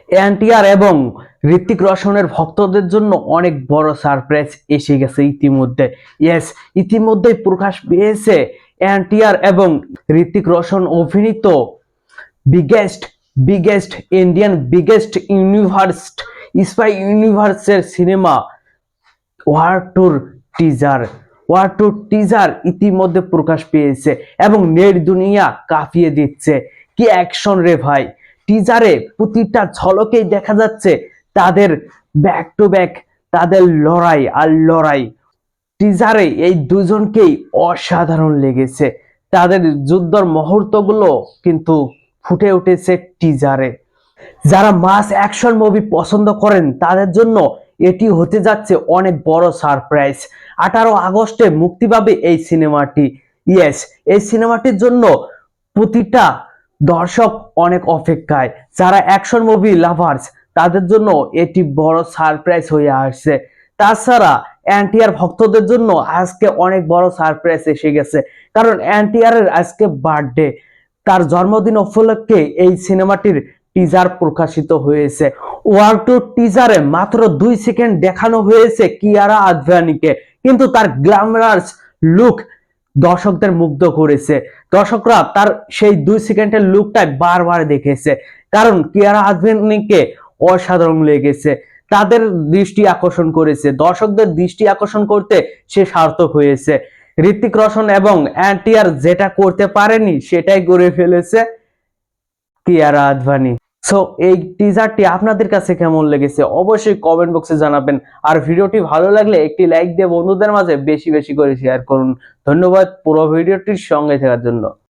NTR এবং ঋত্বিক রোশনের ভক্তদের জন্য অনেক বড় সারপ্রাইজ এসে গেছে ইতিমধ্যে। ইয়েস, ইতিমধ্যেই প্রকাশ পেয়েছে এনটিআর এবং ঋত্বিক রোশন অভিনীত biggest biggest Indian biggest universe spy ইউনিভার্সের সিনেমা ওয়ার টুর টিজার। ওয়ার টুর টিজার ইতিমধ্যে প্রকাশ পেয়েছে এবং নেট দুনিয়া কাঁপিয়ে দিচ্ছে। কি অ্যাকশন রে ভাই! টিজারে প্রতিটা ঝলকেই দেখা যাচ্ছে তাদের ব্যাক টু ব্যাক, তাদের লড়াই আর লড়াই। টিজারে এই দুজনকেই অসাধারণ লেগেছে, তাদের যুদ্ধর মুহূর্তগুলো কিন্তু ফুটে উঠেছে টিজারে। যারা মাস অ্যাকশন মুভি পছন্দ করেন তাদের জন্য এটি হতে যাচ্ছে অনেক বড় সারপ্রাইজ। 18 আগস্টে মুক্তি পাবে এই সিনেমাটি। ইয়েস, এই সিনেমাটির জন্য প্রতিটা দর্শক অনেক অপেক্ষায়। যারা অ্যাকশন মুভি লাভার্স তাদের জন্য এটি বড় সারপ্রাইজ হয়ে আসছে। তাছাড়া এনটিআর ভক্তদের জন্য আজকে অনেক বড় সারপ্রাইজ এসে গেছে, কারণ এনটিআর এর আজকে বার্থডে। তার জন্মদিন উপলক্ষে এই সিনেমাটির টিজার প্রকাশিত হয়েছে। ওয়ার টু টিজারে মাত্র 2 সেকেন্ড দেখানো হয়েছে কিয়ারা আদভানিকে, কিন্তু তার গ্ল্যামারাস লুক দর্শকদের মুগ্ধ করেছে। দর্শকরা তার সেই 2 সেকেন্ডের লুকটাই বারবার দেখেছে, কারণ কিয়ারা আদভানিকে অসাধারণ লেগেছে। তাদের দৃষ্টি আকর্ষণ করেছে, দর্শকদের দৃষ্টি আকর্ষণ করতে সে সার্থক হয়েছে। ঋত্বিক রোশন এবং এনটিআর যেটা করতে পারেনি সেটাই করে ফেলেছে কিয়ারা আদভানি। সো এই টিজারটি আপনাদের কাছে কেমন লেগেছে অবশ্যই কমেন্ট বক্সে জানাবেন। আর ভিডিওটি ভালো লাগলে একটি লাইক দিয়ে বন্ধুদের মাঝে বেশি বেশি করে শেয়ার করুন। ধন্যবাদ পুরো ভিডিওটির সঙ্গে থাকার জন্য।